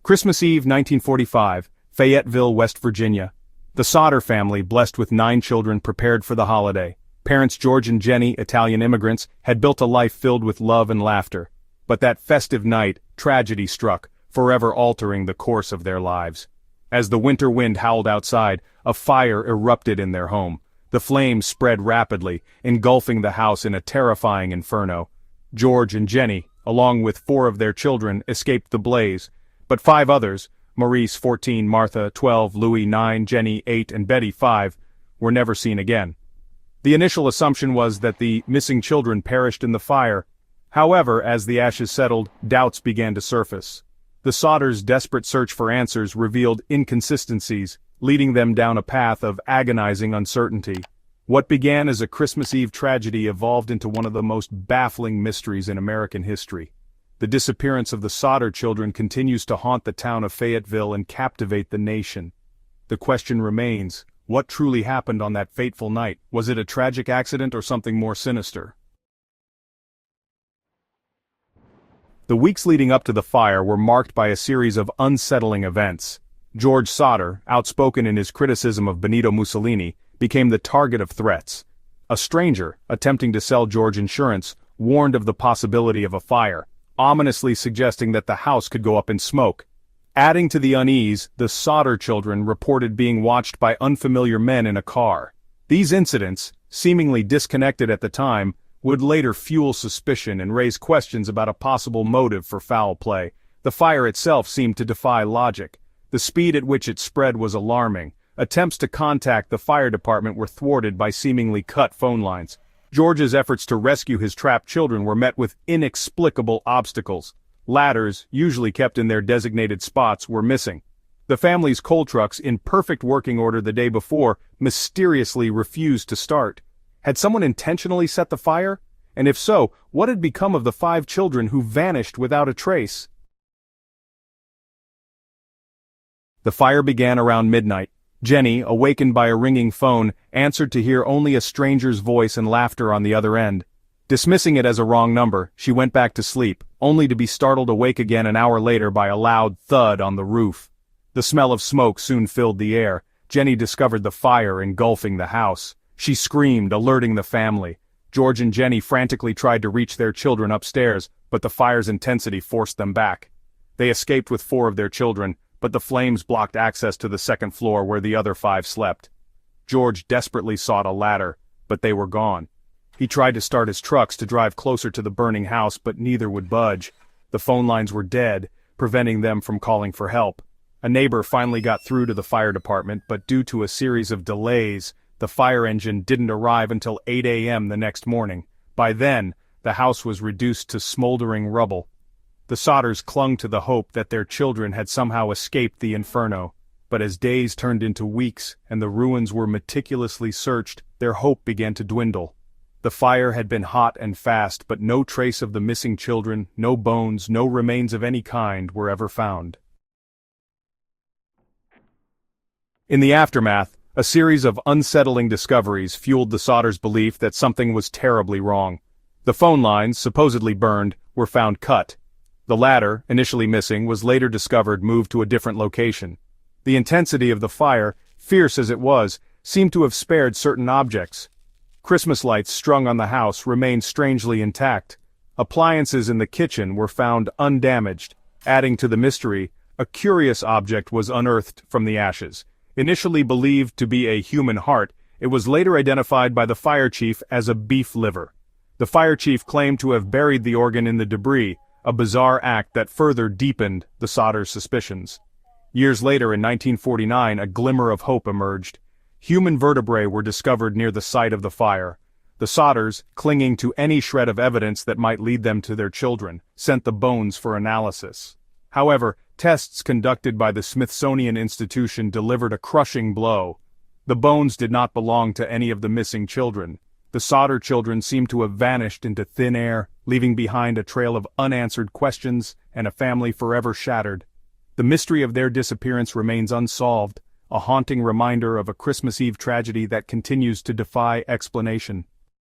Christmas Eve 1945, Fayetteville, West Virginia. The Sodder family, blessed with 9 children, prepared for the holiday. Parents George and Jenny, Italian immigrants, had built a life filled with love and laughter. But that festive night, tragedy struck, forever altering the course of their lives. As the winter wind howled outside, a fire erupted in their home. The flames spread rapidly, engulfing the house in a terrifying inferno. George and Jenny, along with 4 of their children, escaped the blaze. But 5 others, Maurice 14, Martha 12, Louis 9, Jenny 8 and Betty 5, were never seen again. The initial assumption was that the missing children perished in the fire. However, as the ashes settled, doubts began to surface. The Sodders' desperate search for answers revealed inconsistencies, leading them down a path of agonizing uncertainty. What began as a Christmas Eve tragedy evolved into one of the most baffling mysteries in American history. The disappearance of the Sodder children continues to haunt the town of Fayetteville and captivate the nation. The question remains, what truly happened on that fateful night? Was it a tragic accident or something more sinister? The weeks leading up to the fire were marked by a series of unsettling events. George Sodder, outspoken in his criticism of Benito Mussolini, became the target of threats. A stranger, attempting to sell George insurance, warned of the possibility of a fire, ominously suggesting that the house could go up in smoke. Adding to the unease, the Sodder children reported being watched by unfamiliar men in a car. These incidents, seemingly disconnected at the time, would later fuel suspicion and raise questions about a possible motive for foul play. The fire itself seemed to defy logic. The speed at which it spread was alarming. Attempts to contact the fire department were thwarted by seemingly cut phone lines. George's efforts to rescue his trapped children were met with inexplicable obstacles. Ladders, usually kept in their designated spots, were missing. The family's coal trucks, in perfect working order the day before, mysteriously refused to start. Had someone intentionally set the fire? And if so, what had become of the 5 children who vanished without a trace? The fire began around midnight. Jenny, awakened by a ringing phone, answered to hear only a stranger's voice and laughter on the other end. Dismissing it as a wrong number, she went back to sleep, only to be startled awake again an hour later by a loud thud on the roof. The smell of smoke soon filled the air. Jenny discovered the fire engulfing the house. She screamed, alerting the family. George and Jenny frantically tried to reach their children upstairs, but the fire's intensity forced them back. They escaped with 4 of their children, but the flames blocked access to the second floor where the other 5 slept. George desperately sought a ladder, but they were gone. He tried to start his trucks to drive closer to the burning house, but neither would budge. The phone lines were dead, preventing them from calling for help. A neighbor finally got through to the fire department, but due to a series of delays, the fire engine didn't arrive until 8 a.m. the next morning. By then, the house was reduced to smoldering rubble. The Sodders clung to the hope that their children had somehow escaped the inferno. But as days turned into weeks and the ruins were meticulously searched, their hope began to dwindle. The fire had been hot and fast, but no trace of the missing children, no bones, no remains of any kind were ever found. In the aftermath, a series of unsettling discoveries fueled the Sodders' belief that something was terribly wrong. The phone lines, supposedly burned, were found cut. The ladder, initially missing, was later discovered moved to a different location. The intensity of the fire, fierce as it was, seemed to have spared certain objects. Christmas lights strung on the house remained strangely intact. Appliances in the kitchen were found undamaged. Adding to the mystery, a curious object was unearthed from the ashes. Initially believed to be a human heart, it was later identified by the fire chief as a beef liver. The fire chief claimed to have buried the organ in the debris, a bizarre act that further deepened the Sodders' suspicions. Years later in 1949, a glimmer of hope emerged. Human vertebrae were discovered near the site of the fire. The Sodders, clinging to any shred of evidence that might lead them to their children, sent the bones for analysis. However, tests conducted by the Smithsonian Institution delivered a crushing blow. The bones did not belong to any of the missing children. The Sodder children seemed to have vanished into thin air, leaving behind a trail of unanswered questions and a family forever shattered. The mystery of their disappearance remains unsolved, a haunting reminder of a Christmas Eve tragedy that continues to defy explanation.